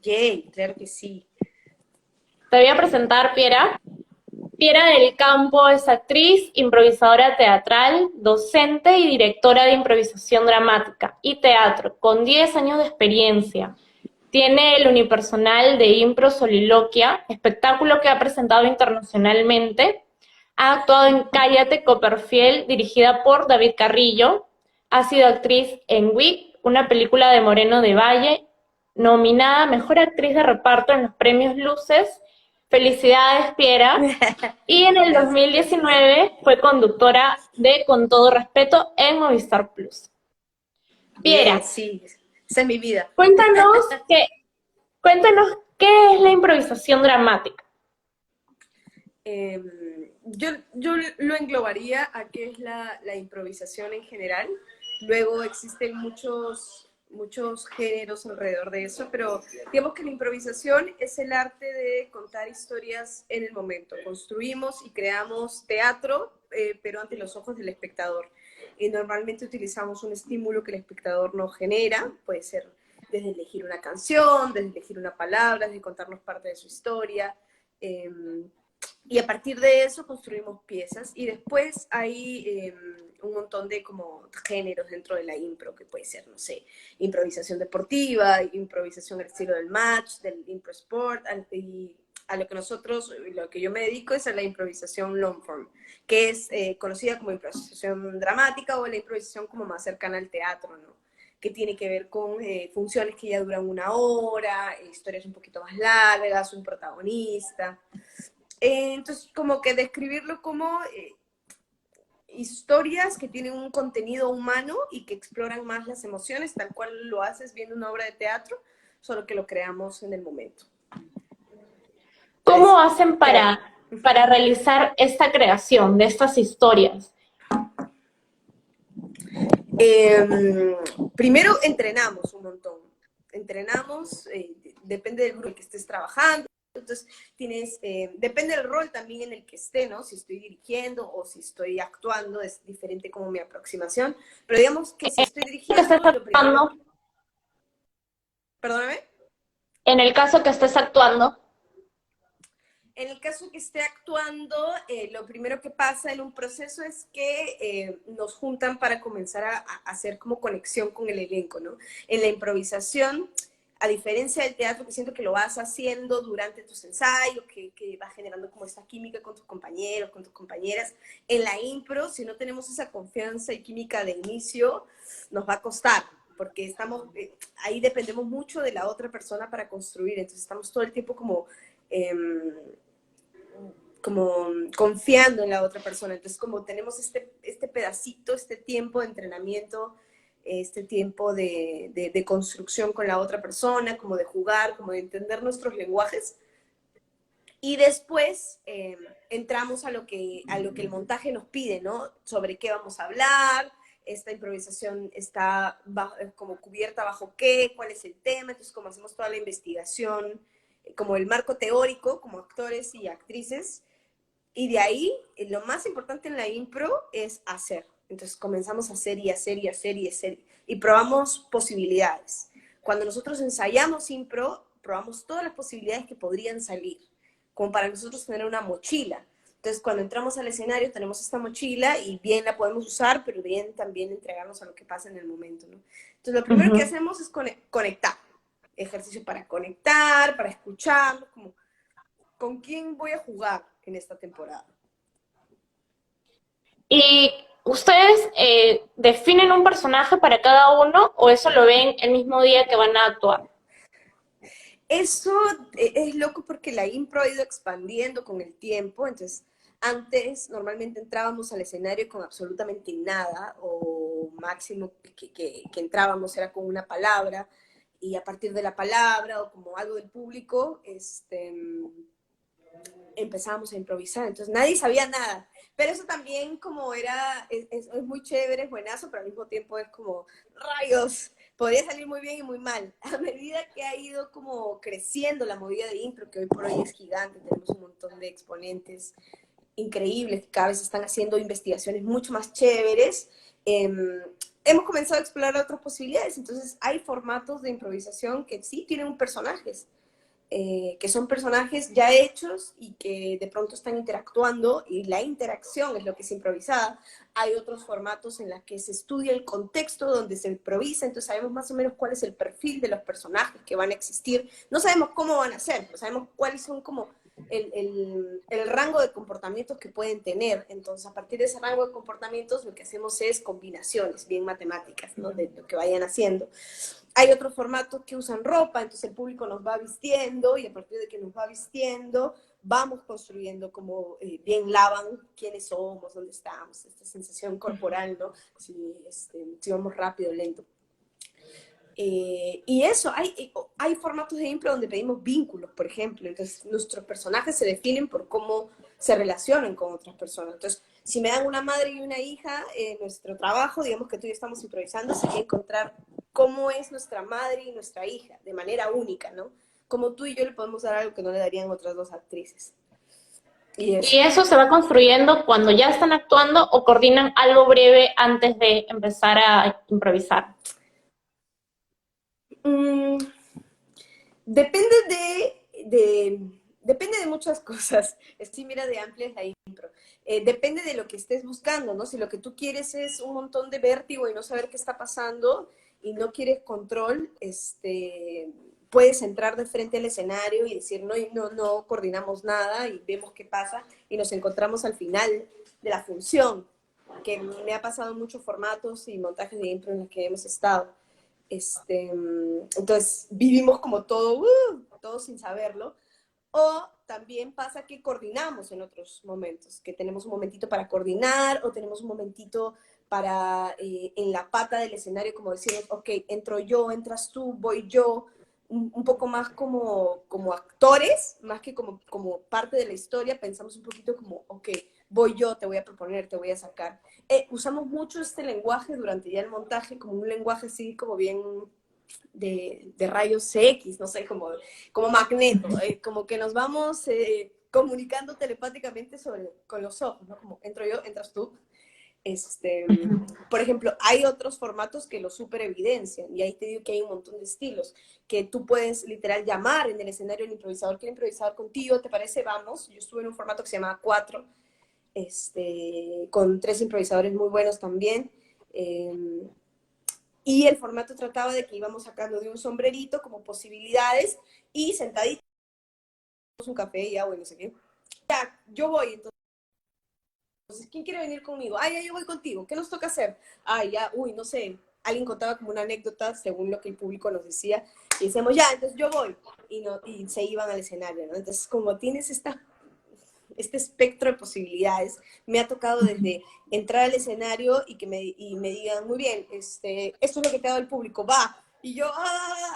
Yay, claro que sí. Te voy a presentar, Piera. Piera del Campo es actriz, improvisadora teatral, docente y directora de improvisación dramática y teatro, con 10 años de experiencia. Tiene el unipersonal de Impro Soliloquia, espectáculo que ha presentado internacionalmente. Ha actuado en Cállate Copperfield, dirigida por David Carrillo. Ha sido actriz en Wick, una película de Moreno de Valle, nominada a Mejor Actriz de Reparto en los premios Luces. Felicidades, Piera. Y en el Gracias, gracias. 2019 fue conductora de Con Todo Respeto en Movistar Plus. Bien, Piera, sí, esa es mi vida. cuéntanos qué, cuéntanos qué es la improvisación dramática. Yo lo englobaría a qué es la improvisación en general. Luego existen muchos géneros alrededor de eso, pero digamos que la improvisación es el arte de contar historias en el momento. Construimos y creamos teatro, pero ante los ojos del espectador. Y normalmente utilizamos un estímulo que el espectador no genera, puede ser desde elegir una canción, desde elegir una palabra, desde contarnos parte de su historia. Eh, y a partir de eso construimos piezas y después hay un montón de como géneros dentro de la impro, que puede ser, no sé, improvisación deportiva, improvisación al estilo del match, del impro sport, y a lo que lo que yo me dedico es a la improvisación long form, que es conocida como improvisación dramática o la improvisación como más cercana al teatro, ¿no? Que tiene que ver con funciones que ya duran una hora, historias un poquito más largas, un protagonista. Entonces, como que describirlo como historias que tienen un contenido humano y que exploran más las emociones, tal cual lo haces viendo una obra de teatro, solo que lo creamos en el momento. ¿Cómo Entonces, hacen creo. para realizar esta creación de estas historias? Primero entrenamos un montón. Entrenamos, depende del grupo que estés trabajando. Entonces, depende del rol también en el que esté, ¿no? Si estoy dirigiendo o si estoy actuando, es diferente como mi aproximación. Pero digamos que si estoy Que estés dirigiendo, lo primero, actuando, perdóname. en el caso que estés actuando, En el caso que esté actuando, lo primero que pasa en un proceso es que nos juntan para comenzar a hacer como conexión con el elenco, ¿no? En la improvisación, a diferencia del teatro, que siento que lo vas haciendo durante tus ensayos, que vas generando como esta química con tus compañeros, con tus compañeras, en la impro, si no tenemos esa confianza y química de inicio, nos va a costar, porque ahí dependemos mucho de la otra persona para construir, entonces estamos todo el tiempo eh, como confiando en la otra persona. Entonces, como tenemos este pedacito, este tiempo de entrenamiento, este tiempo de construcción con la otra persona, como de jugar, como de entender nuestros lenguajes. Y después entramos a lo que el montaje nos pide, ¿no? Sobre qué vamos a hablar, esta improvisación está como cubierta bajo qué, cuál es el tema, entonces como hacemos toda la investigación, como el marco teórico, como actores y actrices, y de ahí, lo más importante en la impro es hacer. Entonces comenzamos a hacer y hacer y hacer y hacer y probamos posibilidades. Cuando nosotros ensayamos impro, probamos todas las posibilidades que podrían salir, como para nosotros tener una mochila. Entonces, cuando entramos al escenario, tenemos esta mochila y bien la podemos usar, pero bien también entregarnos a lo que pasa en el momento, ¿no? Entonces, lo primero que uh-huh. hacemos es conectar. Ejercicio para conectar, para escuchar, como con quién voy a jugar en esta temporada. ¿Y ustedes definen un personaje para cada uno o eso lo ven el mismo día que van a actuar? Eso es loco porque la impro ha ido expandiendo con el tiempo, entonces antes normalmente entrábamos al escenario con absolutamente nada o máximo que entrábamos era con una palabra y a partir de la palabra o como algo del público empezábamos a improvisar, entonces nadie sabía nada, pero eso también como es muy chévere, es buenazo, pero al mismo tiempo es como rayos, podría salir muy bien y muy mal. A medida que ha ido como creciendo la movida de impro, que hoy por hoy es gigante, tenemos un montón de exponentes increíbles que cada vez están haciendo investigaciones mucho más chéveres, hemos comenzado a explorar otras posibilidades. Entonces hay formatos de improvisación que sí tienen personajes, que son personajes ya hechos y que de pronto están interactuando y la interacción es lo que es improvisada. Hay otros formatos en los que se estudia el contexto donde se improvisa, entonces sabemos más o menos cuál es el perfil de los personajes que van a existir. No sabemos cómo van a ser, pero sabemos cuáles son como el rango de comportamientos que pueden tener. Entonces, a partir de ese rango de comportamientos, lo que hacemos es combinaciones bien matemáticas, ¿no? De lo que vayan haciendo. Hay otros formatos que usan ropa, entonces el público nos va vistiendo y a partir de que nos va vistiendo, vamos construyendo como bien lavan quiénes somos, dónde estamos, esta sensación corporal, ¿no? Si vamos rápido, lento. Y eso, hay formatos de impro donde pedimos vínculos, por ejemplo. Entonces, nuestros personajes se definen por cómo se relacionan con otras personas. Entonces, si me dan una madre y una hija, nuestro trabajo, digamos que tú y yo estamos improvisando, sería encontrar cómo es nuestra madre y nuestra hija, de manera única, ¿no? Como tú y yo le podemos dar algo que no le darían otras dos actrices. Y ¿Y eso. eso se va construyendo cuando ya están actuando o coordinan algo breve antes de empezar a improvisar? Mm, Depende depende de muchas cosas. Sí, mira, de amplia es la impro. Depende de lo que estés buscando, ¿no? Si lo que tú quieres es un montón de vértigo y no saber qué está pasando y no quieres control, puedes entrar de frente al escenario y decir, no coordinamos nada y vemos qué pasa y nos encontramos al final de la función, que me ha pasado en muchos formatos y montajes de impro en los que hemos estado. Entonces vivimos como todo sin saberlo. O también pasa que coordinamos en otros momentos, que tenemos un momentito para coordinar o tenemos un momentito para en la pata del escenario, como decimos, ok, entro yo, entras tú, voy yo, un poco más como actores, más que como parte de la historia, pensamos un poquito como, ok, voy yo, te voy a proponer, te voy a sacar. Usamos mucho este lenguaje durante ya el montaje, como un lenguaje así como bien de rayos X, no sé, como magneto, como que nos vamos comunicando telepáticamente con los ojos, ¿no? Como entro yo, entras tú. Por ejemplo, hay otros formatos que lo super evidencian, y ahí te digo que hay un montón de estilos, que tú puedes literal llamar en el escenario el improvisador, quiere improvisar contigo, ¿te parece? Vamos. Yo estuve en un formato que se llamaba Cuatro, con tres improvisadores muy buenos también. Y el formato trataba de que íbamos sacando de un sombrerito como posibilidades y sentaditos un café y agua y no sé qué. Ya, yo voy, entonces, ¿quién quiere venir conmigo? Ay, ya, yo voy contigo, ¿qué nos toca hacer? Ay, ya, no sé, alguien contaba como una anécdota según lo que el público nos decía y decíamos, ya, entonces yo voy y se iban al escenario, ¿no? Entonces, como tienes este espectro de posibilidades, me ha tocado desde entrar al escenario y me digan, muy bien, esto es lo que te ha dado el público, va. Y yo,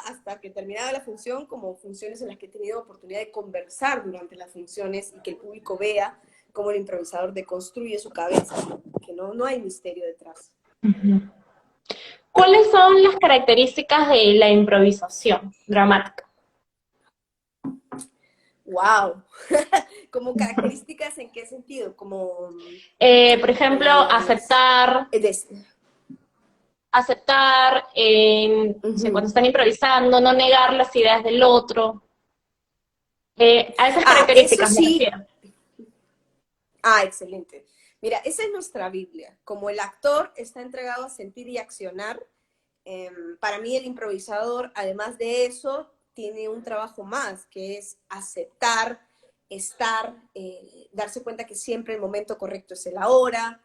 hasta que terminaba la función, como funciones en las que he tenido oportunidad de conversar durante las funciones y que el público vea cómo el improvisador deconstruye su cabeza, que no hay misterio detrás. ¿Cuáles son las características de la improvisación dramática? ¡Wow! ¿Como características en qué sentido? Por ejemplo, Pues, aceptar, no sé, cuando están improvisando, no negar las ideas del otro. A esas eso características me sí. refiero. Excelente. Mira, esa es nuestra Biblia. Como el actor está entregado a sentir y accionar, para mí el improvisador, además de eso, tiene un trabajo más, que es aceptar, estar, darse cuenta que siempre el momento correcto es el ahora,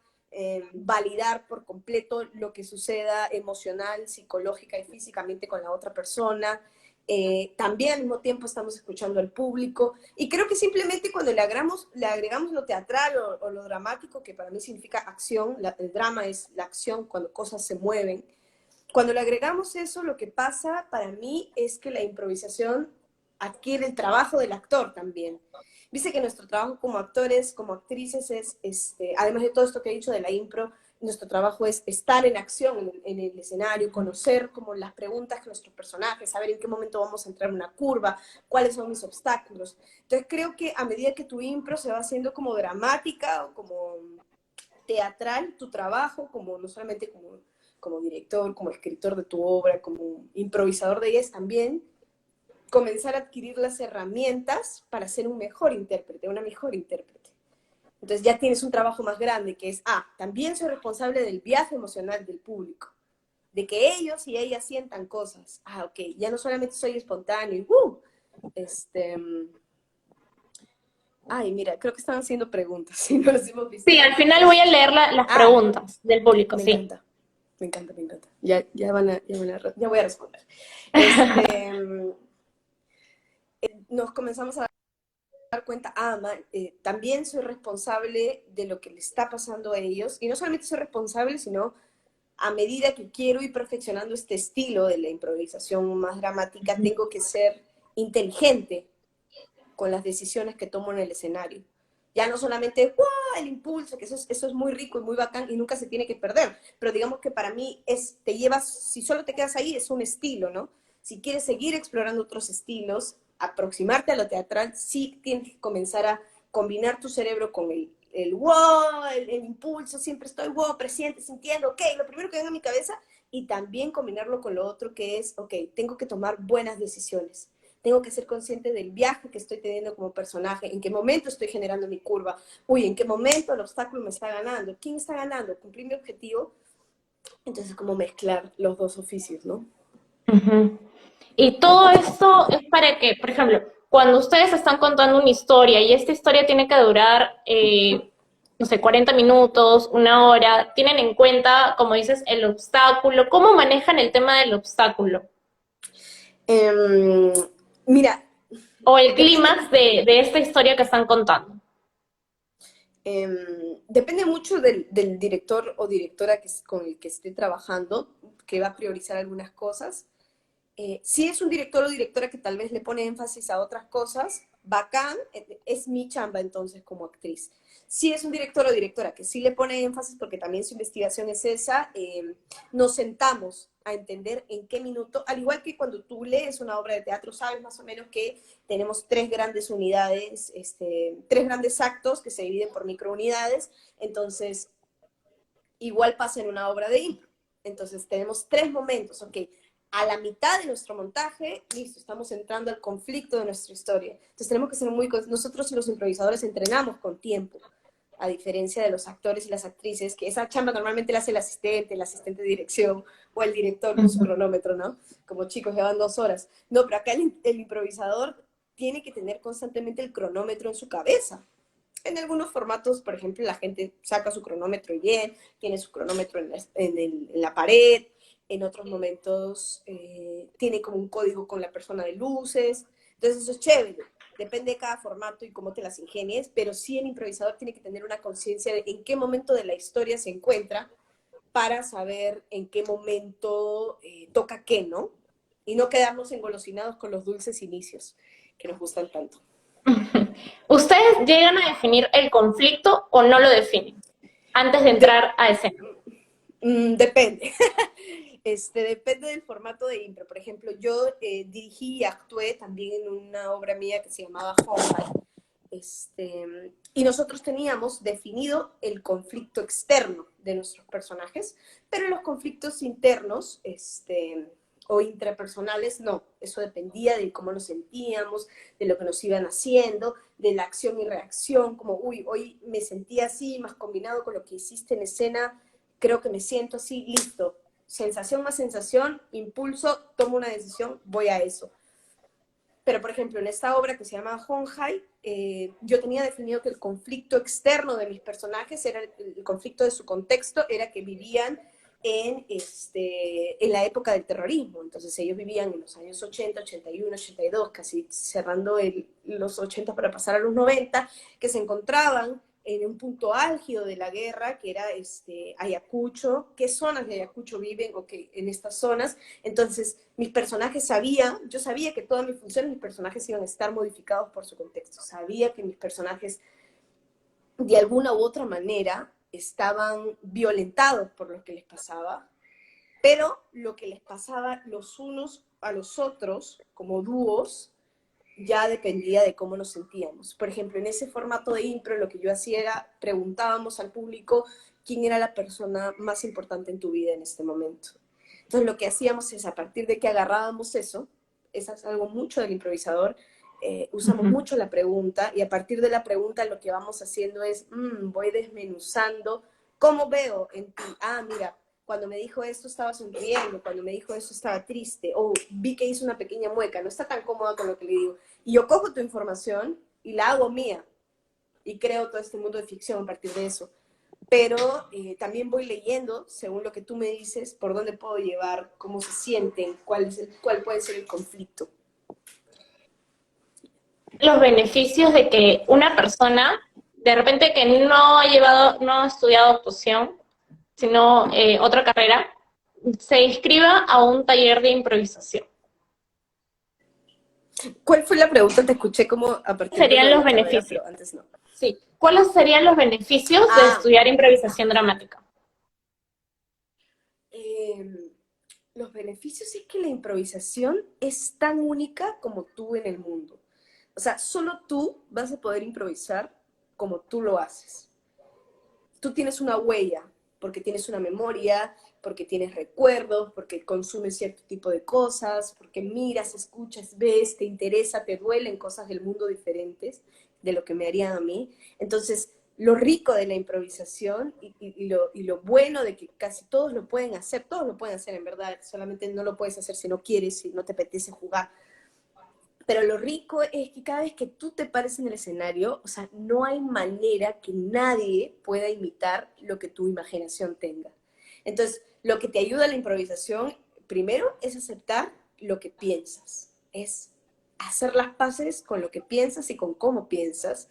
validar por completo lo que suceda emocional, psicológica y físicamente con la otra persona. También al mismo tiempo estamos escuchando al público y creo que simplemente cuando le agregamos lo teatral o lo dramático, que para mí significa acción, el drama es la acción cuando cosas se mueven, cuando le agregamos eso, lo que pasa para mí es que la improvisación adquiere el trabajo del actor también. Dice que nuestro trabajo como actores, como actrices, además de todo esto que he dicho de la impro, nuestro trabajo es estar en acción en el escenario, conocer como las preguntas que nuestros personajes, saber en qué momento vamos a entrar en una curva, cuáles son mis obstáculos. Entonces creo que a medida que tu impro se va haciendo como dramática o como teatral, tu trabajo, como no solamente como director, como escritor de tu obra, como improvisador de ella, es también comenzar a adquirir las herramientas para ser un mejor intérprete, una mejor intérprete. Entonces ya tienes un trabajo más grande que es, también soy responsable del viaje emocional del público, de que ellos y ellas sientan cosas. Ok, ya no solamente soy espontáneo y ay, mira, creo que están haciendo preguntas, si no las hemos visto. Sí, al final voy a leer las preguntas del público, Me sí. encanta, me encanta, me encanta. Ya voy a responder. Este, nos comenzamos a dar cuenta, también soy responsable de lo que le está pasando a ellos, y no solamente soy responsable, sino a medida que quiero ir perfeccionando este estilo de la improvisación más dramática, tengo que ser inteligente con las decisiones que tomo en el escenario. Ya no solamente el impulso, que eso es muy rico y muy bacán y nunca se tiene que perder, pero digamos que para mí si solo te quedas ahí, es un estilo, ¿no? Si quieres seguir explorando otros estilos, aproximarte a lo teatral, sí tienes que comenzar a combinar tu cerebro con el impulso, siempre estoy presente, sintiendo, ok, lo primero que venga a mi cabeza, y también combinarlo con lo otro que es, ok, tengo que tomar buenas decisiones. Tengo que ser consciente del viaje que estoy teniendo como personaje, en qué momento estoy generando mi curva, en qué momento el obstáculo me está ganando, quién está ganando, cumplir mi objetivo. Entonces, como mezclar los dos oficios, ¿no? Ujú. Y todo esto es para que, por ejemplo, cuando ustedes están contando una historia y esta historia tiene que durar, no sé, 40 minutos, una hora, ¿tienen en cuenta, como dices, el obstáculo? ¿Cómo manejan el tema del obstáculo? Eh, Mira, O el depende, clímax de esta historia que están contando. depende mucho del director o directora con el que esté trabajando, que va a priorizar algunas cosas. Si es un director o directora que tal vez le pone énfasis a otras cosas, bacán, es mi chamba entonces como actriz. Si es un director o directora que sí le pone énfasis, porque también su investigación es esa, nos sentamos a entender en qué minuto, al igual que cuando tú lees una obra de teatro, sabes más o menos que tenemos tres grandes unidades, tres grandes actos que se dividen por microunidades, entonces igual pasa en una obra de impro. Entonces tenemos tres momentos, ok, a la mitad de nuestro montaje, listo, estamos entrando al conflicto de nuestra historia. Entonces tenemos que ser nosotros los improvisadores entrenamos con tiempo, a diferencia de los actores y las actrices, que esa chamba normalmente la hace el asistente de dirección o el director con su Ujú. cronómetro, ¿no? Como chicos, llevan 2 horas. No, pero acá el improvisador tiene que tener constantemente el cronómetro en su cabeza. En algunos formatos, por ejemplo, la gente saca su cronómetro bien, tiene su cronómetro en la pared, en otros momentos tiene como un código con la persona de luces, entonces eso es chévere, depende de cada formato y cómo te las ingenies, pero sí el improvisador tiene que tener una conciencia de en qué momento de la historia se encuentra para saber en qué momento toca qué, ¿no? Y no quedarnos engolosinados con los dulces inicios que nos gustan tanto. ¿Ustedes llegan a definir el conflicto o no lo definen antes de De, entrar a escena? Depende. Depende del formato de impro. Por ejemplo, yo dirigí y actué también en una obra mía que se llamaba Homebody. Y nosotros teníamos definido el conflicto externo de nuestros personajes, pero los conflictos internos o intrapersonales no. Eso dependía de cómo nos sentíamos, de lo que nos iban haciendo, de la acción y reacción, como, hoy me sentí así, más combinado con lo que hiciste en escena, creo que me siento así, listo. Sensación más sensación, impulso, tomo una decisión, voy a eso. Pero, por ejemplo, en esta obra que se llama Honhai, yo tenía definido que el conflicto externo de mis personajes, era el conflicto de su contexto, era que vivían en la época del terrorismo. Entonces ellos vivían en los años 80, 81, 82, casi cerrando los 80 para pasar a los 90, que se encontraban en un punto álgido de la guerra, que era Ayacucho. ¿Qué zonas de Ayacucho viven? Ok, en estas zonas. Entonces, yo sabía que todas mis funciones, mis personajes iban a estar modificados por su contexto. Sabía que mis personajes, de alguna u otra manera, estaban violentados por lo que les pasaba, pero lo que les pasaba los unos a los otros, como dúos, ya dependía de cómo nos sentíamos. Por ejemplo, en ese formato de impro, lo que yo hacía era, preguntábamos al público quién era la persona más importante en tu vida en este momento. Entonces lo que hacíamos es, a partir de que agarrábamos eso es algo mucho del improvisador, usamos mucho la pregunta, y a partir de la pregunta lo que vamos haciendo es, voy desmenuzando, ¿cómo veo en ti? Ah, mira, cuando me dijo esto estaba sonriendo, cuando me dijo esto estaba triste, o vi que hizo una pequeña mueca, no está tan cómoda con lo que le digo. Y yo cojo tu información y la hago mía, y creo todo este mundo de ficción a partir de eso. Pero también voy leyendo, según lo que tú me dices, por dónde puedo llevar, cómo se sienten, cuál puede ser el conflicto. Los beneficios de que una persona, de repente que no ha estudiado actuación, sino otra carrera, se inscriba a un taller de improvisación. ¿Cuál fue la pregunta? Te escuché como a partir de Serían lo de los la carrera, beneficios. pero antes no. Sí. ¿Cuáles serían los beneficios de estudiar improvisación dramática? Los beneficios es que la improvisación es tan única como tú en el mundo. O sea, solo tú vas a poder improvisar como tú lo haces. Tú tienes una huella, porque tienes una memoria, porque tienes recuerdos, porque consumes cierto tipo de cosas, porque miras, escuchas, ves, te interesa, te duelen cosas del mundo diferentes de lo que me harían a mí. Entonces, lo rico de la improvisación y lo bueno de que casi todos lo pueden hacer en verdad, solamente no lo puedes hacer si no quieres, si no te apetece jugar. Pero lo rico es que cada vez que tú te pares en el escenario, o sea, no hay manera que nadie pueda imitar lo que tu imaginación tenga. Entonces, lo que te ayuda a la improvisación, primero, es aceptar lo que piensas. Es hacer las paces con lo que piensas y con cómo piensas.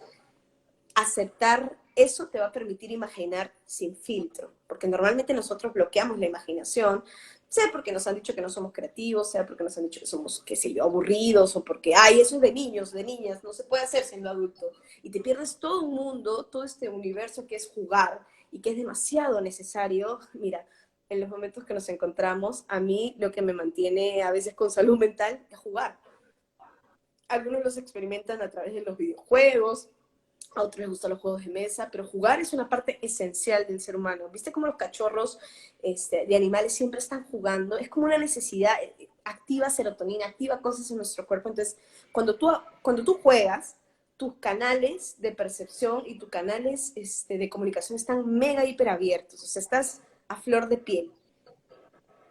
Aceptar eso te va a permitir imaginar sin filtro, porque normalmente nosotros bloqueamos la imaginación, sea porque nos han dicho que no somos creativos, sea porque nos han dicho que somos, qué sé yo, aburridos, o porque, ay, eso es de niños, de niñas, no se puede hacer siendo adulto. Y te pierdes todo un mundo, todo este universo que es jugar y que es demasiado necesario. Mira, en los momentos que nos encontramos, a mí lo que me mantiene a veces con salud mental es jugar. Algunos los experimentan a través de los videojuegos, a otros les gustan los juegos de mesa, pero jugar es una parte esencial del ser humano. ¿Viste cómo los cachorros de animales siempre están jugando? Es como una necesidad, activa serotonina, activa cosas en nuestro cuerpo. Entonces, cuando tú juegas, tus canales de percepción y tus canales de comunicación están mega hiper abiertos, o sea, estás a flor de piel.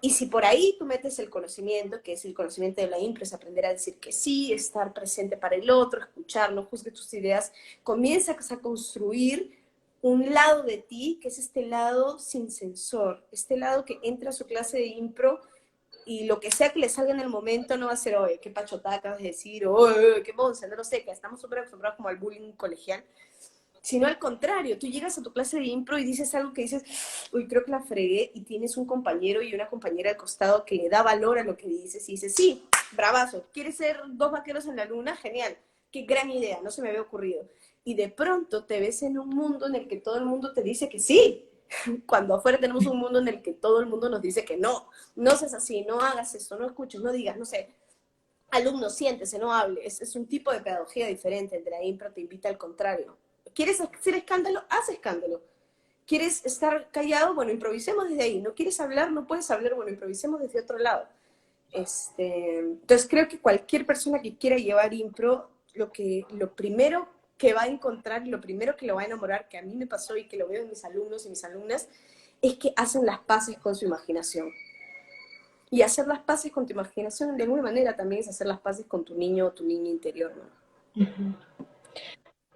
Y si por ahí tú metes el conocimiento, que es el conocimiento de la impro, es aprender a decir que sí, estar presente para el otro, escuchar, no juzgues tus ideas, comienzas a construir un lado de ti, que es este lado sin censor, este lado que entra a su clase de impro y lo que sea que le salga en el momento no va a ser, oye, qué pachotá acabas de decir, o qué monza, no lo sé, que estamos súper acostumbrados como al bullying colegial, sino al contrario, tú llegas a tu clase de impro y dices algo que dices, uy, creo que la fregué, y tienes un compañero y una compañera al costado que le da valor a lo que dices y dices, sí, bravazo, ¿quieres ser dos vaqueros en la luna? Genial, qué gran idea, no se me había ocurrido. Y de pronto te ves en un mundo en el que todo el mundo te dice que sí, cuando afuera tenemos un mundo en el que todo el mundo nos dice que no, no seas así, no hagas esto, no escuches, no digas, no sé, alumno, siéntese, no hable, es un tipo de pedagogía diferente, el de la impro te invita al contrario. ¿Quieres hacer escándalo? Haz escándalo. ¿Quieres estar callado? Bueno, improvisemos desde ahí. ¿No quieres hablar? No puedes hablar. Bueno, improvisemos desde otro lado. Entonces creo que cualquier persona que quiera llevar impro, lo primero que va a encontrar, lo primero que lo va a enamorar, que a mí me pasó y que lo veo en mis alumnos y mis alumnas, es que hacen las paces con su imaginación. Y hacer las paces con tu imaginación, de alguna manera, también es hacer las paces con tu niño o tu niña interior, ¿no?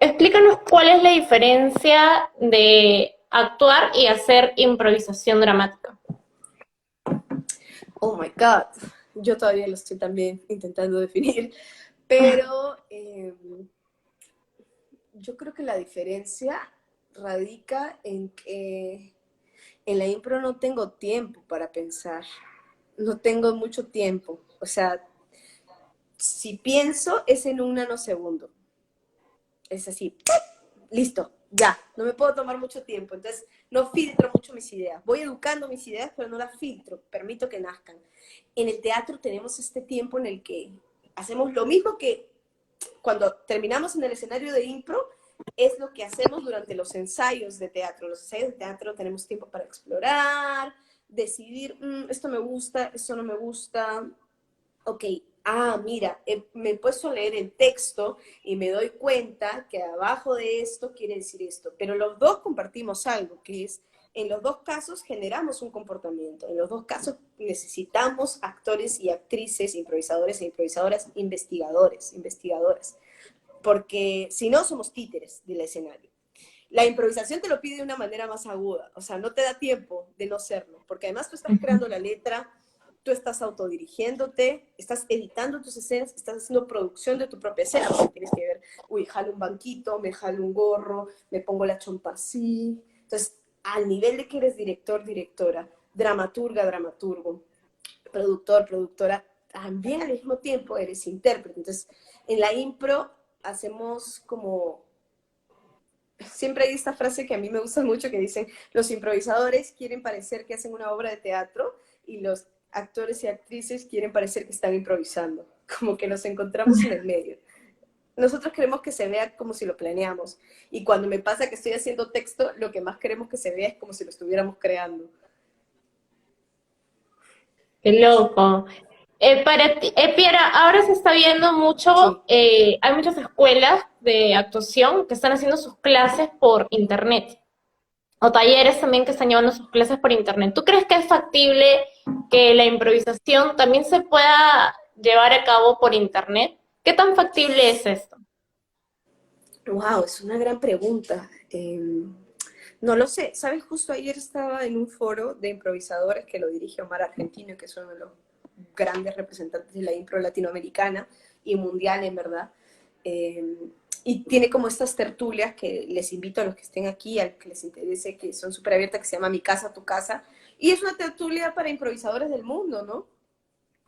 Explícanos cuál es la diferencia de actuar y hacer improvisación dramática. Oh my God, yo todavía lo estoy también intentando definir, pero yo creo que la diferencia radica en que en la impro no tengo tiempo para pensar, no tengo mucho tiempo, o sea, si pienso es en un nanosegundo, es así, listo, ya, no me puedo tomar mucho tiempo, entonces no filtro mucho mis ideas, voy educando mis ideas, pero no las filtro, permito que nazcan. En el teatro tenemos este tiempo en el que hacemos lo mismo que cuando terminamos en el escenario de impro, es lo que hacemos durante los ensayos de teatro. Los ensayos de teatro tenemos tiempo para explorar, decidir, esto me gusta, esto no me gusta. Ok, mira, me he puesto a leer el texto y me doy cuenta que abajo de esto quiere decir esto. Pero los dos compartimos algo, que es, en los dos casos generamos un comportamiento. En los dos casos necesitamos actores y actrices, improvisadores e improvisadoras, investigadores, investigadoras, porque si no somos títeres del escenario. La improvisación te lo pide de una manera más aguda, o sea, no te da tiempo de no serlo, porque además tú estás creando la letra, tú estás autodirigiéndote, estás editando tus escenas, estás haciendo producción de tu propia escena, porque tienes que ver, jalo un banquito, me jalo un gorro, me pongo la chompa así. Entonces, al nivel de que eres director, directora, dramaturga, dramaturgo, productor, productora, también al mismo tiempo eres intérprete. Entonces, en la impro hacemos como... Siempre hay esta frase que a mí me gusta mucho que dicen, los improvisadores quieren parecer que hacen una obra de teatro y los actores y actrices quieren parecer que están improvisando, como que nos encontramos en el medio. Nosotros queremos que se vea como si lo planeamos, y cuando me pasa que estoy haciendo texto, lo que más queremos que se vea es como si lo estuviéramos creando. Qué loco. Para ti, Piera, ahora se está viendo mucho, Sí. hay muchas escuelas de actuación que están haciendo sus clases por internet, o talleres también que están llevando sus clases por internet. ¿Tú crees que es factible que la improvisación también se pueda llevar a cabo por internet? ¿Qué tan factible es esto? Wow, es una gran pregunta. No lo sé, ¿sabes? Justo ayer estaba en un foro de improvisadores que lo dirige Omar Argentino, que es uno de los grandes representantes de la impro latinoamericana y mundial, en verdad. Y tiene como estas tertulias que les invito a los que estén aquí, a los que les interese, que son súper abiertas, que se llama Mi Casa, Tu Casa. Y es una tertulia para improvisadores del mundo, ¿no?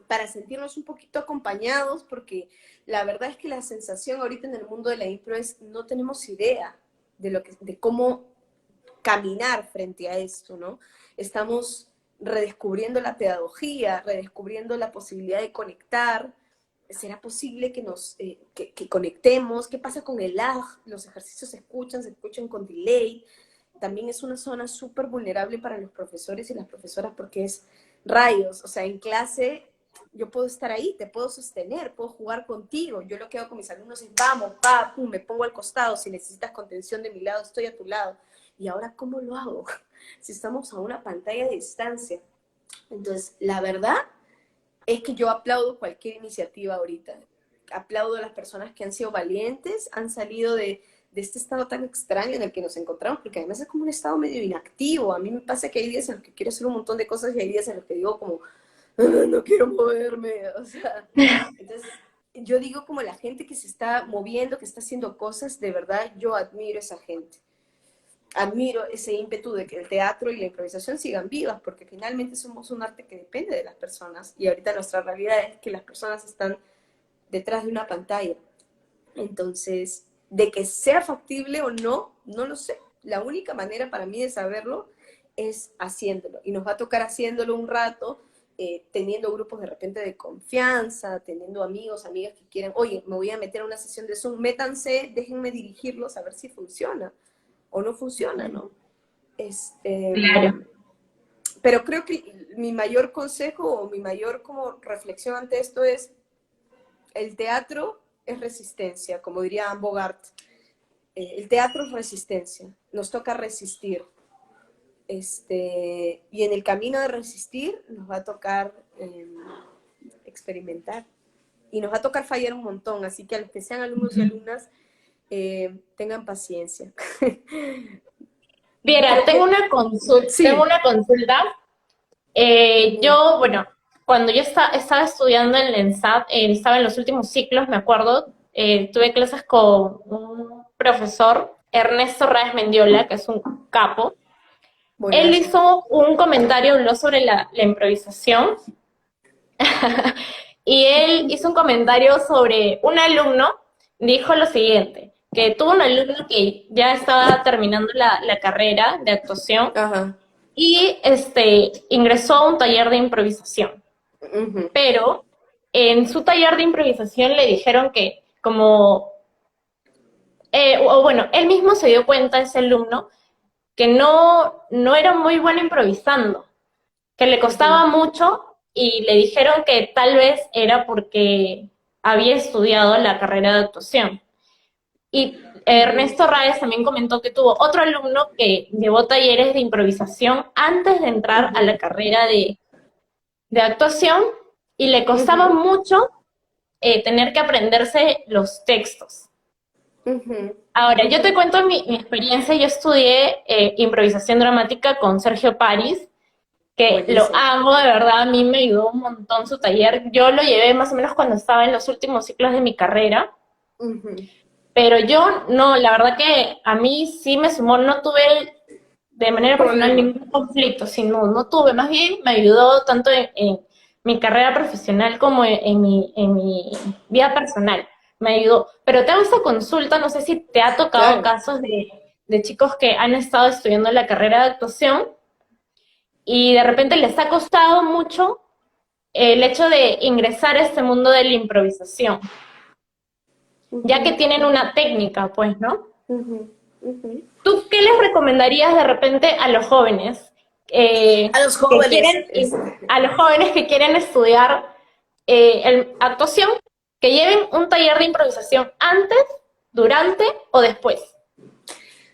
Para sentirnos un poquito acompañados, porque la verdad es que la sensación ahorita en el mundo de la impro es no tenemos idea de cómo caminar frente a esto, ¿no? Estamos redescubriendo la pedagogía, redescubriendo la posibilidad de conectar. ¿Será posible que que conectemos? ¿Qué pasa con el lag? Los ejercicios se escuchan con delay. También es una zona súper vulnerable para los profesores y las profesoras porque es rayos, o sea, en clase yo puedo estar ahí, te puedo sostener, puedo jugar contigo. Yo lo que hago con mis alumnos es, vamos, pa, pum, me pongo al costado, si necesitas contención de mi lado, estoy a tu lado. ¿Y ahora cómo lo hago? Si estamos a una pantalla de distancia. Entonces, la verdad es que yo aplaudo cualquier iniciativa ahorita. Aplaudo a las personas que han sido valientes, han salido de este estado tan extraño en el que nos encontramos, porque además es como un estado medio inactivo. A mí me pasa que hay días en los que quiero hacer un montón de cosas y hay días en los que digo como, no quiero moverme, o sea, entonces yo digo como la gente que se está moviendo, que está haciendo cosas, de verdad yo admiro a esa gente, admiro ese ímpetu de que el teatro y la improvisación sigan vivas, porque finalmente somos un arte que depende de las personas, y ahorita nuestra realidad es que las personas están detrás de una pantalla, entonces, de que sea factible o no, no lo sé, la única manera para mí de saberlo es haciéndolo, y nos va a tocar haciéndolo un rato, teniendo grupos de repente de confianza, teniendo amigos, amigas que quieren, oye, me voy a meter a una sesión de Zoom, métanse, déjenme dirigirlos a ver si funciona o no funciona, ¿no? Este, Claro. pero creo que mi mayor consejo o mi mayor como reflexión ante esto es, el teatro es resistencia, como diría Anne Bogart, el teatro es resistencia, nos toca resistir, y en el camino de resistir nos va a tocar experimentar y nos va a tocar fallar un montón, así que a los que sean alumnos y alumnas tengan paciencia. Viera, tengo Sí. una consulta. Yo, bueno, cuando yo estaba estudiando en la ENSAD, estaba en los últimos ciclos, me acuerdo, tuve clases con un profesor, Ernesto Ráez Mendiola, que es un capo. Él Buenas. hizo un comentario, habló sobre la improvisación, y él hizo un comentario sobre un alumno, dijo lo siguiente, que tuvo un alumno que ya estaba terminando la carrera de actuación Ajá. y ingresó a un taller de improvisación. Uh-huh. Pero en su taller de improvisación le dijeron que como o bueno, él mismo se dio cuenta, ese alumno, que no era muy bueno improvisando, que le Ujú, costaba mucho y le dijeron que tal vez era porque había estudiado la carrera de actuación. Y ujú, Ernesto Raez también comentó que tuvo otro alumno que llevó talleres de improvisación antes de entrar a ujú, la carrera de actuación y le costaba ujú, mucho tener que aprenderse los textos. ujú, Ahora, yo ujú. te cuento mi experiencia. Yo estudié improvisación dramática con Sergio París, que lo Buenísimo. amo, de verdad, a mí me ayudó un montón su taller. Yo lo llevé más o menos cuando estaba en los últimos ciclos de mi carrera, Ujú. pero yo no, la verdad que a mí sí me sumó, no tuve de manera personal Problema. ningún conflicto, sino no tuve, más bien me ayudó tanto en mi carrera profesional como en mi vida personal, me ayudó. Pero tengo esta consulta, no sé si te ha tocado Claro. casos de chicos que han estado estudiando la carrera de actuación y de repente les ha costado mucho el hecho de ingresar a este mundo de la improvisación, ya que Ujú, tienen una técnica, pues, ¿no? ujú, ujú. ¿Tú qué les recomendarías de repente a los jóvenes A los que jóvenes, quieren, a los jóvenes que quieren estudiar actuación, que lleven un taller de improvisación antes, durante o después,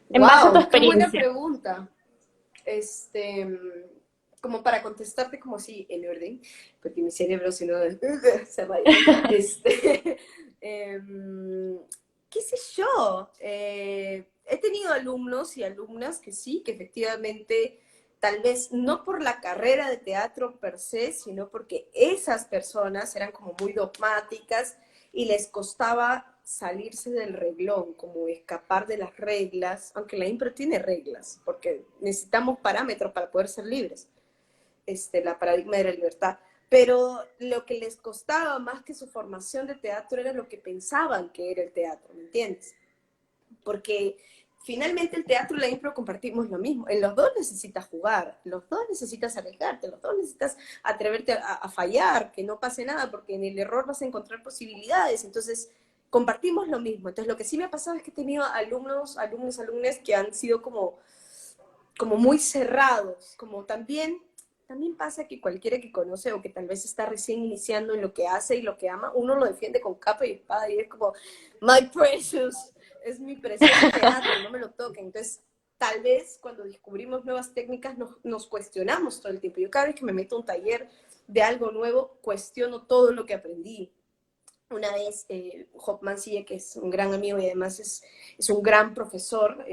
en base a tu wow, qué buena experiencia? pregunta. Este, como para contestarte como si en orden, porque mi cerebro si no se raya. Este, em, ¿Qué sé yo? He tenido alumnos y alumnas que sí, que efectivamente, tal vez no por la carrera de teatro per se, sino porque esas personas eran como muy dogmáticas y les costaba salirse del reglón, como escapar de las reglas, aunque la impro tiene reglas, porque necesitamos parámetros para poder ser libres, la paradigma de la libertad. Pero lo que les costaba más que su formación de teatro era lo que pensaban que era el teatro, ¿me entiendes? Porque finalmente el teatro y la impro compartimos lo mismo. En los dos necesitas jugar, los dos necesitas arriesgarte, los dos necesitas atreverte a fallar, que no pase nada, porque en el error vas a encontrar posibilidades. Entonces, compartimos lo mismo. Entonces, lo que sí me ha pasado es que he tenido alumnos que han sido como muy cerrados, como también pasa que cualquiera que conoce o que tal vez está recién iniciando en lo que hace y lo que ama, uno lo defiende con capa y espada y es como, my precious, es mi precioso teatro, no me lo toquen. Entonces, tal vez cuando descubrimos nuevas técnicas nos cuestionamos todo el tiempo. Yo cada vez que me meto a un taller de algo nuevo, cuestiono todo lo que aprendí. Una vez, Hopman Sille, que es un gran amigo y además es un gran profesor,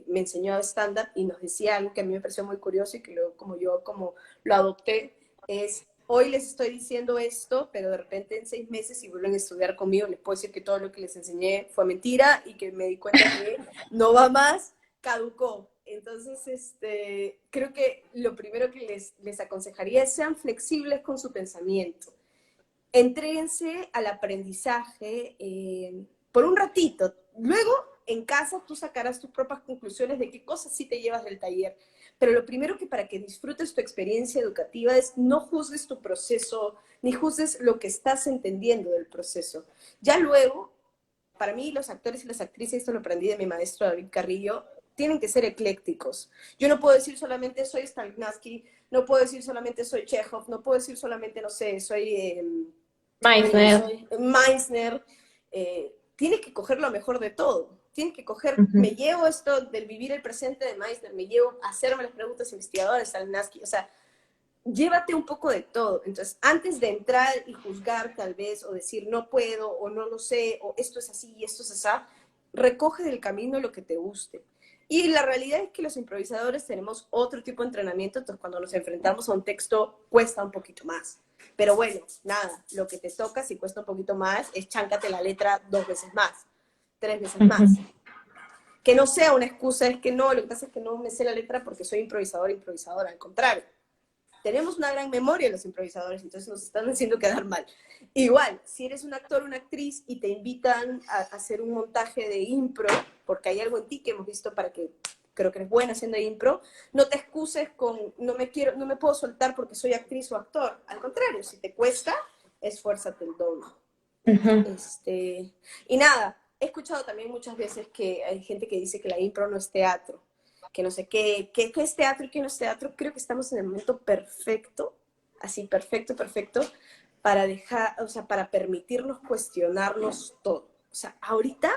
me enseñó stand-up y nos decía algo que a mí me pareció muy curioso y que luego como lo adopté, es, hoy les estoy diciendo esto, pero de repente en 6 meses si vuelven a estudiar conmigo, les puedo decir que todo lo que les enseñé fue mentira y que me di cuenta que no va más, caducó. Entonces, creo que lo primero que les aconsejaría es sean flexibles con su pensamiento, entréguense al aprendizaje por un ratito. Luego, en casa, tú sacarás tus propias conclusiones de qué cosas sí te llevas del taller. Pero lo primero que para que disfrutes tu experiencia educativa es no juzgues tu proceso, ni juzgues lo que estás entendiendo del proceso. Ya luego, para mí, los actores y las actrices, esto lo aprendí de mi maestro David Carrillo, tienen que ser eclécticos. Yo no puedo decir solamente soy Stanislavski, no puedo decir solamente soy Chekhov, no puedo decir solamente, no sé, Meissner. soy Meissner. Tienes que coger lo mejor de todo. Tienes que coger, Ujú. me llevo esto del vivir el presente de Meissner, me llevo a hacerme las preguntas investigadoras de Stanislavski, o sea, llévate un poco de todo. Entonces, antes de entrar y juzgar tal vez, o decir no puedo, o no lo sé, o esto es así y esto es así, recoge del camino lo que te guste. Y la realidad es que los improvisadores tenemos otro tipo de entrenamiento, entonces cuando nos enfrentamos a un texto cuesta un poquito más. Pero bueno, nada, lo que te toca si cuesta un poquito más es cháncate la letra 2 veces más, 3 veces Ujú. más. Que no sea una excusa, es que no, lo que pasa es que no me sé la letra porque soy improvisador, improvisadora, al contrario, tenemos una gran memoria los improvisadores, entonces nos están haciendo quedar mal. Igual, si eres un actor o una actriz y te invitan a hacer un montaje de impro, porque hay algo en ti que hemos visto para que creo que eres buena haciendo impro, no te excuses con no me puedo soltar porque soy actriz o actor. Al contrario, si te cuesta, esfuérzate el doble. Ujú. Y nada, he escuchado también muchas veces que hay gente que dice que la impro no es teatro, que no sé qué es teatro y qué no es teatro. Creo que estamos en el momento perfecto, así perfecto, perfecto, para dejar, o sea, para permitirnos cuestionarnos todo. O sea, ahorita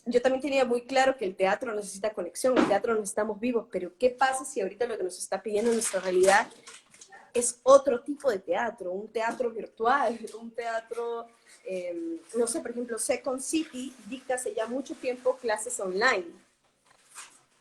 yo también tenía muy claro que el teatro necesita conexión, el teatro no estamos vivos, pero ¿qué pasa si ahorita lo que nos está pidiendo nuestra realidad es otro tipo de teatro, un teatro virtual, un teatro, no sé, por ejemplo, Second City dicta hace ya mucho tiempo clases online.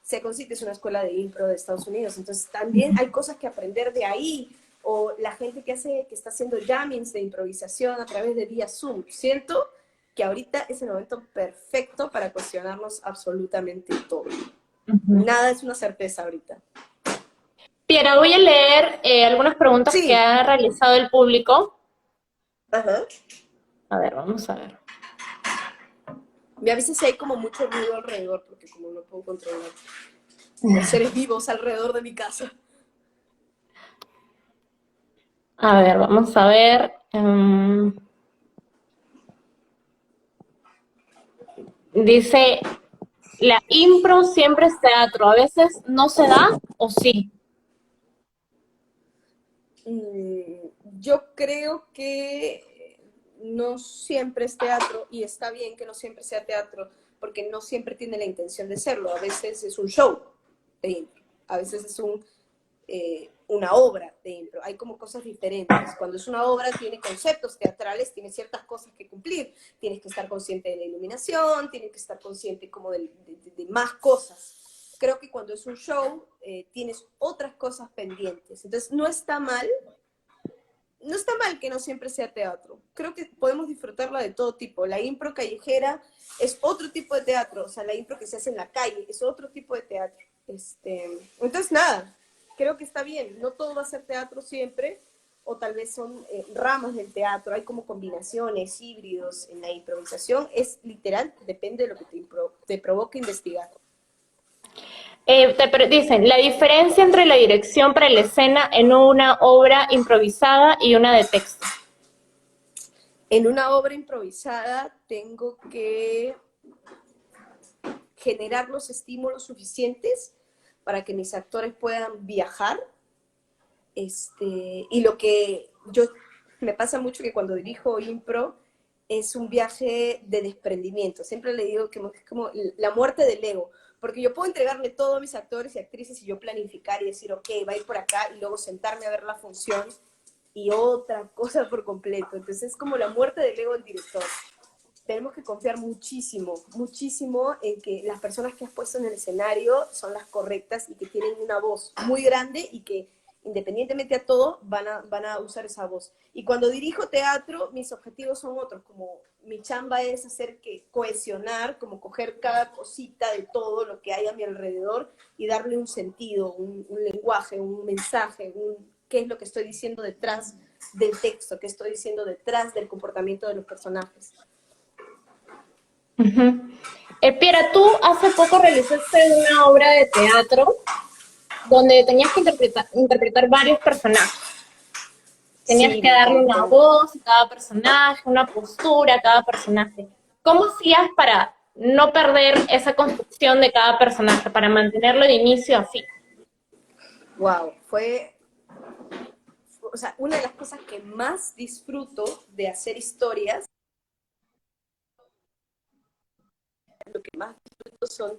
Second City es una escuela de impro de Estados Unidos, entonces también hay cosas que aprender de ahí, o la gente que está haciendo jammings de improvisación a través de vía Zoom. Siento que ahorita es el momento perfecto para cuestionarnos absolutamente todo. Nada es una certeza ahorita. Piera, voy a leer algunas preguntas que Sí. ha realizado el público. Ajá. A ver, vamos a ver. Me avisa si hay como mucho ruido alrededor, porque como no puedo controlar los seres vivos alrededor de mi casa. A ver, vamos a ver. Dice, la impro siempre es teatro, a veces no se da o sí. Yo creo que no siempre es teatro, y está bien que no siempre sea teatro, porque no siempre tiene la intención de serlo. A veces es un show de impro, a veces es una obra de impro. Hay como cosas diferentes. Cuando es una obra tiene conceptos teatrales, tiene ciertas cosas que cumplir. Tienes que estar consciente de la iluminación, tienes que estar consciente como de más cosas. Creo que cuando es un show tienes otras cosas pendientes. Entonces no está mal, no está mal que no siempre sea teatro. Creo que podemos disfrutarla de todo tipo. La impro callejera es otro tipo de teatro, o sea, la impro que se hace en la calle es otro tipo de teatro. Entonces, nada, creo que está bien. No todo va a ser teatro siempre, o tal vez son ramas del teatro. Hay como combinaciones, híbridos en la improvisación. Es literal, depende de lo que te provoque investigar. Dicen, la diferencia entre la dirección para la escena en una obra improvisada y una de texto. En una obra improvisada tengo que generar los estímulos suficientes para que mis actores puedan viajar. Y lo que me pasa mucho que cuando dirijo impro es un viaje de desprendimiento. Siempre le digo que es como la muerte del ego, porque yo puedo entregarle todo a mis actores y actrices y yo planificar y decir, ok, va a ir por acá, y luego sentarme a ver la función y otra cosa por completo. Entonces es como la muerte del ego del director. Tenemos que confiar muchísimo, muchísimo en que las personas que has puesto en el escenario son las correctas y que tienen una voz muy grande y que independientemente a todo van a usar esa voz. Y cuando dirijo teatro, mis objetivos son otros, como mi chamba es hacer que cohesionar, como coger cada cosita de todo lo que hay a mi alrededor y darle un sentido, un lenguaje, un mensaje, qué es lo que estoy diciendo detrás del texto, qué estoy diciendo detrás del comportamiento de los personajes. Piera, tú hace poco realizaste una obra de teatro donde tenías que interpretar varios personajes. Tenías Sí, que me darle una encantó. voz a cada personaje, una postura a cada personaje. ¿Cómo hacías para no perder esa construcción de cada personaje, para mantenerlo de inicio a fin? Wow, o sea, una de las cosas que más disfruto de hacer historias, lo que más disfruto son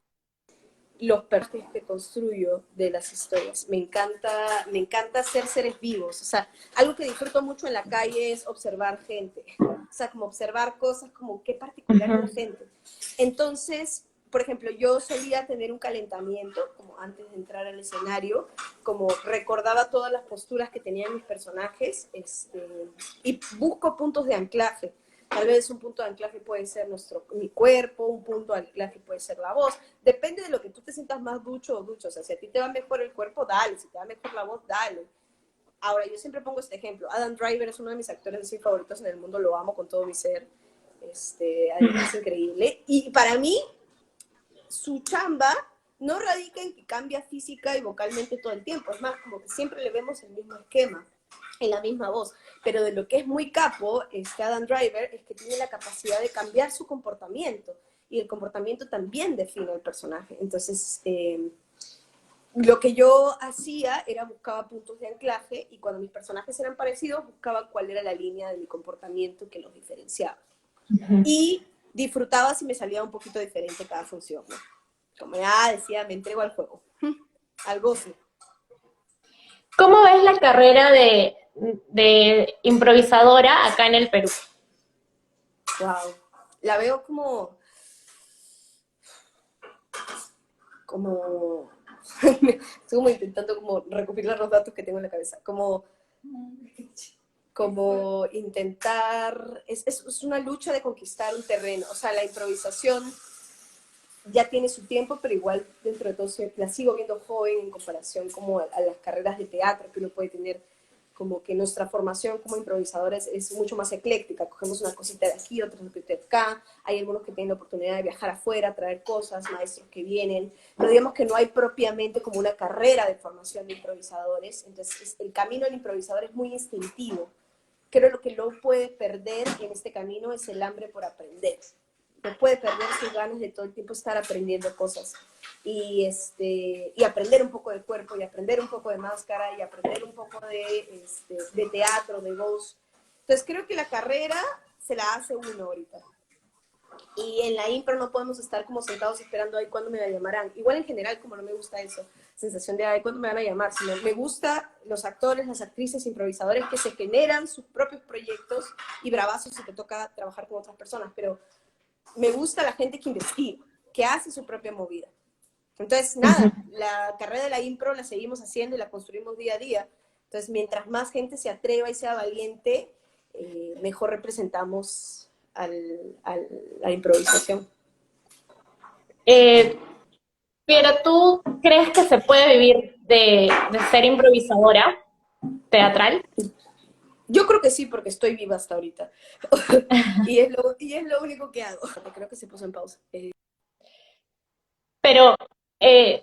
los personajes que construyo de las historias. Me encanta hacer seres vivos. O sea, algo que disfruto mucho en la calle es observar gente. O sea, como observar cosas como qué particular es la gente. Entonces, por ejemplo, yo solía tener un calentamiento, como antes de entrar al escenario, como recordaba todas las posturas que tenían mis personajes, y busco puntos de anclaje. Tal vez un punto de anclaje puede ser mi cuerpo, un punto de anclaje puede ser la voz. Depende de lo que tú te sientas más ducho o ducho. O sea, si a ti te va mejor el cuerpo, dale. Si te va mejor la voz, dale. Ahora, yo siempre pongo este ejemplo. Adam Driver es uno de mis actores así favoritos en el mundo. Lo amo con todo mi ser. Es increíble. Y para mí, su chamba no radica en que cambia física y vocalmente todo el tiempo. Es más, como que siempre le vemos el mismo esquema, en la misma voz. Pero de lo que es muy capo Adam Driver es que tiene la capacidad de cambiar su comportamiento. y el comportamiento también define el personaje. Entonces, lo que yo hacía era buscaba puntos de anclaje y cuando mis personajes eran parecidos, buscaba cuál era la línea de mi comportamiento que los diferenciaba. Y disfrutaba si me salía un poquito diferente cada función, ¿no? Como ya decía, me entrego al juego, al goce. ¿Cómo ves la carrera de improvisadora acá en el Perú? Wow. La veo como estoy como intentando como recopilar los datos que tengo en la cabeza, como intentar, es una lucha de conquistar un terreno, o sea, la improvisación ya tiene su tiempo, pero igual dentro de todo la sigo viendo joven en comparación como a las carreras de teatro que uno puede tener, como que nuestra formación como improvisadores es mucho más ecléctica, cogemos una cosita de aquí, otra de acá, hay algunos que tienen la oportunidad de viajar afuera, traer cosas, maestros que vienen, pero digamos que no hay propiamente como una carrera de formación de improvisadores, entonces el camino del improvisador es muy instintivo. Creo que lo que no puede perder en este camino es el hambre por aprender. No puede perder sus ganas de todo el tiempo estar aprendiendo cosas y aprender un poco de cuerpo y aprender un poco de máscara y aprender un poco de teatro, de voz. Entonces creo que la carrera se la hace uno ahorita. Y en la impro no podemos estar como sentados esperando ahí cuándo me la llamarán. Igual en general como no me gusta eso, sensación de ay, cuándo me van a llamar, sino me gusta los actores, las actrices, improvisadores que se generan sus propios proyectos y bravazos si te toca trabajar con otras personas, pero me gusta la gente que investiga, que hace su propia movida. Entonces, nada, la carrera de la impro la seguimos haciendo y la construimos día a día. Entonces, mientras más gente se atreva y sea valiente, mejor representamos la improvisación. Pero ¿tú crees que se puede vivir de ser improvisadora teatral? Yo creo que sí, porque estoy viva hasta ahorita. y es lo único que hago. Creo que se puso en pausa. Pero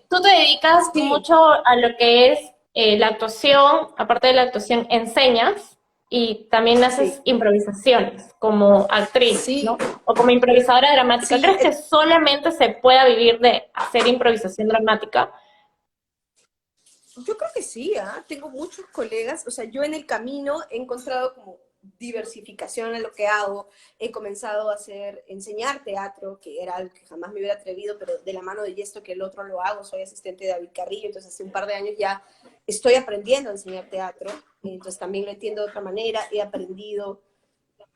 tú te dedicas Sí, mucho a lo que es la actuación, aparte de la actuación, enseñas y también haces sí, improvisaciones como actriz, sí, ¿no? O como improvisadora dramática. sí. ¿Crees que solamente se pueda vivir de hacer improvisación dramática? Yo creo que sí, ¿ah? Tengo muchos colegas, o sea, yo en el camino he encontrado como diversificación en lo que hago, he comenzado a enseñar teatro, que era algo que jamás me hubiera atrevido, pero de la mano de esto que el otro lo hago, soy asistente de David Carrillo, entonces hace un par de años ya estoy aprendiendo a enseñar teatro, entonces también lo entiendo de otra manera, he aprendido,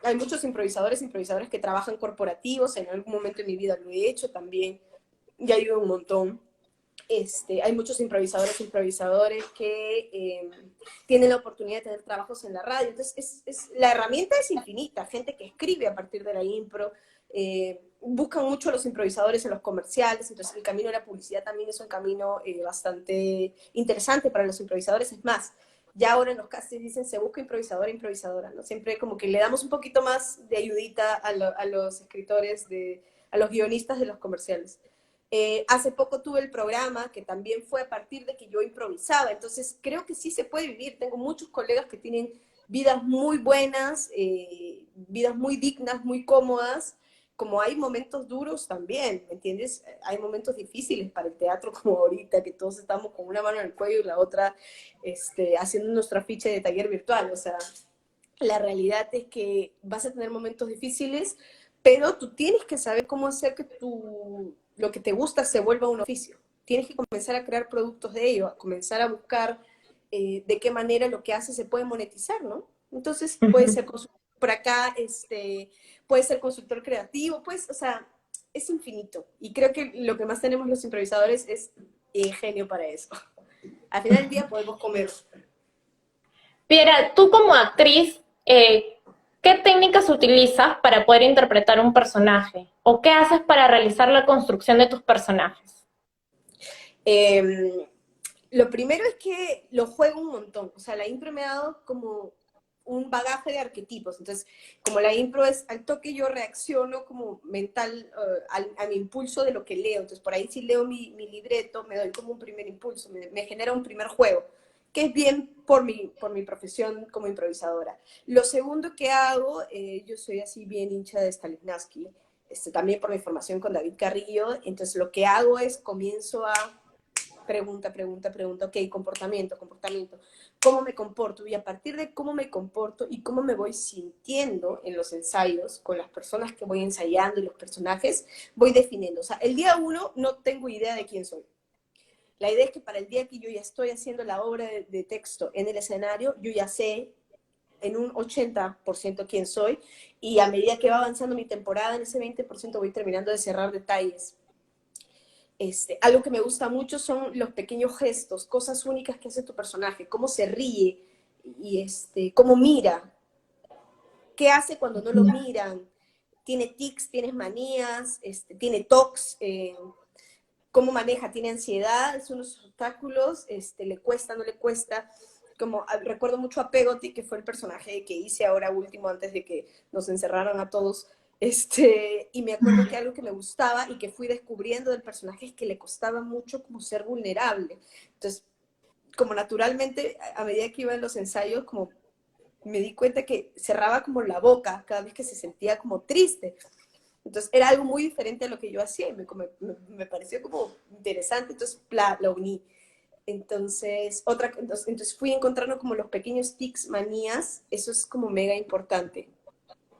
hay muchos improvisadores que trabajan corporativos, en algún momento de mi vida lo he hecho también, y ayuda un montón. Hay muchos improvisadores que tienen la oportunidad de tener trabajos en la radio. Entonces, la herramienta es infinita. Gente que escribe a partir de la impro. Buscan mucho a los improvisadores en los comerciales. Entonces, el camino de la publicidad también es un camino bastante interesante para los improvisadores. Es más, ya ahora en los castings dicen se busca improvisador e improvisadora, ¿no? Siempre como que le damos un poquito más de ayudita a los escritores, a los guionistas de los comerciales. Hace poco tuve el programa que también fue a partir de que yo improvisaba, entonces creo que sí se puede vivir. Tengo muchos colegas que tienen vidas muy buenas, vidas muy dignas, muy cómodas, como hay momentos duros también, ¿me entiendes? Hay momentos difíciles para el teatro como ahorita, que todos estamos con una mano en el cuello y la otra haciendo nuestro afiche de taller virtual, o sea, la realidad es que vas a tener momentos difíciles, pero tú tienes que saber cómo hacer que lo que te gusta se vuelva un oficio. Tienes que comenzar a crear productos de ello, a comenzar a buscar de qué manera lo que haces se puede monetizar, ¿no? Entonces, puede ser consultor por acá, puede ser consultor creativo, pues, o sea, es infinito. Y creo que lo que más tenemos los improvisadores es ingenio para eso. Al final del día podemos comer. Piera, tú como actriz, ¿qué técnicas utilizas para poder interpretar un personaje? ¿O qué haces para realizar la construcción de tus personajes? Eh, lo primero es que lo juego un montón. O sea, la impro me ha dado como un bagaje de arquetipos. Entonces, como la impro es al toque, yo reacciono como mental a mi impulso de lo que leo. Entonces, por ahí si leo mi libreto, me doy como un primer impulso, me genera un primer juego, que es bien por mi profesión como improvisadora. Lo segundo que hago, yo soy así bien hincha de Stanislavski, también por mi formación con David Carrillo. Entonces lo que hago es comienzo a pregunta, ok, comportamiento. ¿Cómo me comporto? Y a partir de cómo me comporto y cómo me voy sintiendo en los ensayos con las personas que voy ensayando y los personajes, voy definiendo. O sea, el día 1 no tengo idea de quién soy. La idea es que para el día que yo ya estoy haciendo la obra de texto en el escenario, yo ya sé en un 80% quién soy, y a medida que va avanzando mi temporada, en ese 20% voy terminando de cerrar detalles. Algo que me gusta mucho son los pequeños gestos, cosas únicas que hace tu personaje, cómo se ríe, y cómo mira, qué hace cuando no lo miran, tiene tics, tiene manías, tiene tocs, cómo maneja, tiene ansiedad, son unos obstáculos, le cuesta, no le cuesta. Como recuerdo mucho a Pegoti, que fue el personaje que hice ahora último antes de que nos encerraran a todos, y me acuerdo que algo que me gustaba y que fui descubriendo del personaje es que le costaba mucho como ser vulnerable. Entonces, como naturalmente, a medida que iba en los ensayos, como me di cuenta que cerraba como la boca cada vez que se sentía como triste. Entonces era algo muy diferente a lo que yo hacía y me pareció como interesante, entonces la uní. Entonces fui encontrando como los pequeños tics, manías, eso es como mega importante.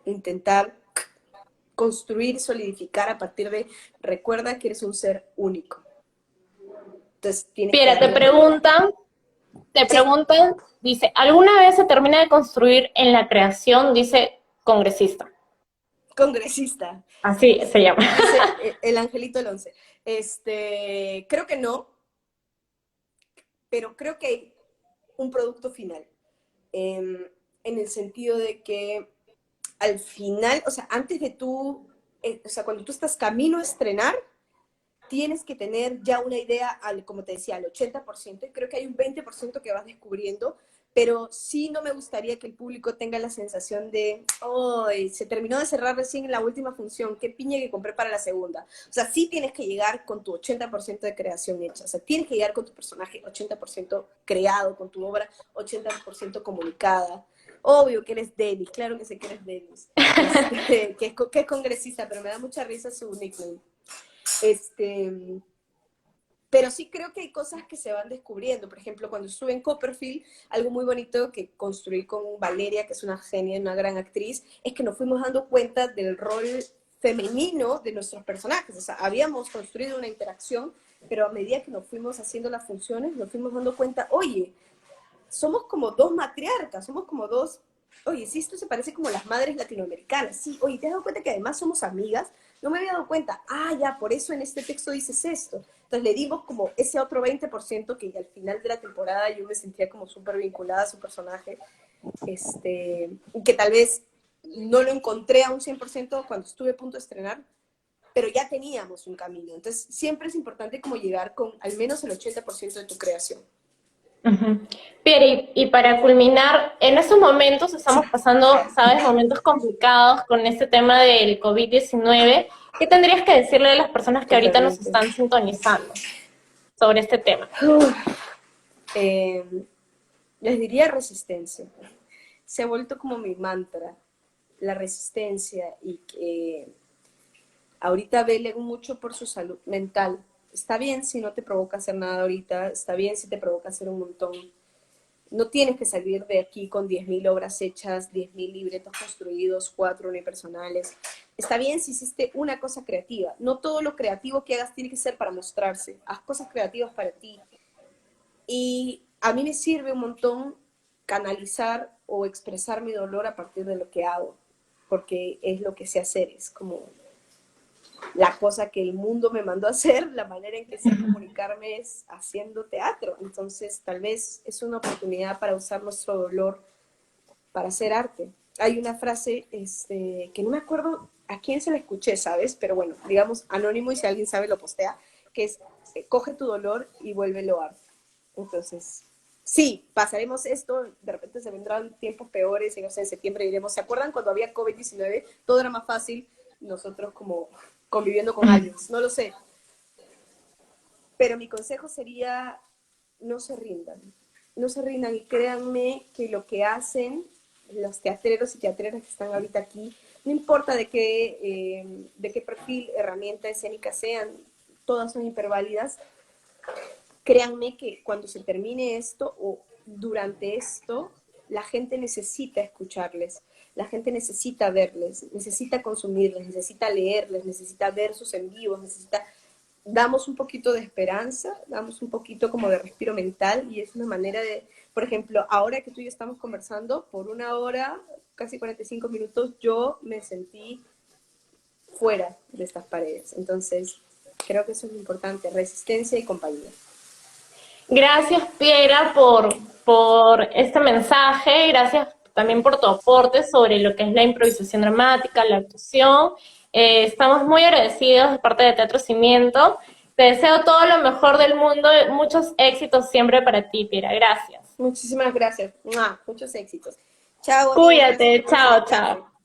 Intentar construir, solidificar a partir de, recuerda que eres un ser único. Entonces tienes que Piera, darle la... te Sí, preguntan, dice, ¿alguna vez se termina de construir en la creación? Dice congresista. congresista. Así se llama. Dice el angelito del 11. Creo que no, pero creo que hay un producto final. En el sentido de que al final, o sea, antes de tú, o sea, cuando tú estás camino a estrenar, tienes que tener ya una idea, como te decía, al 80%, y creo que hay un 20% que vas descubriendo, pero sí no me gustaría que el público tenga la sensación de, oh, se terminó de cerrar recién en la última función, qué piña que compré para la segunda. O sea, sí tienes que llegar con tu 80% de creación hecha, o sea, tienes que llegar con tu personaje 80% creado, con tu obra 80% comunicada. Obvio que eres Dennis, claro que sé que eres Dennis, que es congresista, pero me da mucha risa su nickname. Este, pero sí creo que hay cosas que se van descubriendo. Por ejemplo, cuando estuve en Copperfield, algo muy bonito que construí con Valeria, que es una genia, una gran actriz, es que nos fuimos dando cuenta del rol femenino de nuestros personajes. O sea, habíamos construido una interacción, pero a medida que nos fuimos haciendo las funciones, nos fuimos dando cuenta, oye, somos como dos matriarcas, somos como dos, oye, sí, esto se parece como las madres latinoamericanas, sí, oye, ¿te has dado cuenta que además somos amigas? No me había dado cuenta, ya, por eso en este texto dices esto. Entonces le dimos como ese otro 20% que al final de la temporada yo me sentía como súper vinculada a su personaje, que tal vez no lo encontré a un 100% cuando estuve a punto de estrenar, pero ya teníamos un camino. Entonces siempre es importante como llegar con al menos el 80% de tu creación. Ujú. Pierre, y para culminar, en estos momentos estamos pasando, sabes, momentos complicados con este tema del COVID-19. ¿Qué tendrías que decirle a las personas que ahorita nos Totalmente. están sintonizando sobre este tema? Eh, Les diría resistencia. Se ha vuelto como mi mantra, la resistencia, y que ahorita velen mucho por su salud mental. Está bien si no te provoca hacer nada ahorita, está bien si te provoca hacer un montón. No tienes que salir de aquí con 10.000 obras hechas, 10.000 libretos construidos, 4 unipersonales. Está bien si hiciste una cosa creativa. No todo lo creativo que hagas tiene que ser para mostrarse. Haz cosas creativas para ti. Y a mí me sirve un montón canalizar o expresar mi dolor a partir de lo que hago, porque es lo que sé hacer, es como la cosa que el mundo me mandó a hacer, la manera en que sé comunicarme es haciendo teatro. Entonces, tal vez es una oportunidad para usar nuestro dolor para hacer arte. Hay una frase que no me acuerdo a quién se la escuché, ¿sabes? Pero bueno, digamos anónimo, y si alguien sabe lo postea, que es coge tu dolor y vuélvelo arte. Entonces, sí, pasaremos esto, de repente se vendrán tiempos peores, y no sé, en septiembre diremos, ¿se acuerdan cuando había COVID-19? Todo era más fácil, nosotros como conviviendo con aliens, no lo sé. Pero mi consejo sería, no se rindan, no se rindan, y créanme que lo que hacen los teatreros y teatreras que están ahorita aquí no importa de qué perfil, herramienta escénica sean, todas son hiperválidas. Créanme que cuando se termine esto o durante esto, la gente necesita escucharles, la gente necesita verles, necesita consumirles, necesita leerles, necesita ver sus en vivos, damos un poquito de esperanza, damos un poquito como de respiro mental y es una manera de, por ejemplo, ahora que tú y yo estamos conversando, por 1 hora, casi 45 minutos, yo me sentí fuera de estas paredes. Entonces, creo que eso es lo importante, resistencia y compañía. Gracias, Piera, por este mensaje, gracias también por tu aporte sobre lo que es la improvisación dramática, la actuación. Estamos muy agradecidos de parte de Teatro Cimiento. Te deseo todo lo mejor del mundo, muchos éxitos siempre para ti, Piera. Gracias. Muchísimas gracias. ¡Mua! Muchos éxitos. Chao, amigos. Cuídate, chao, chao.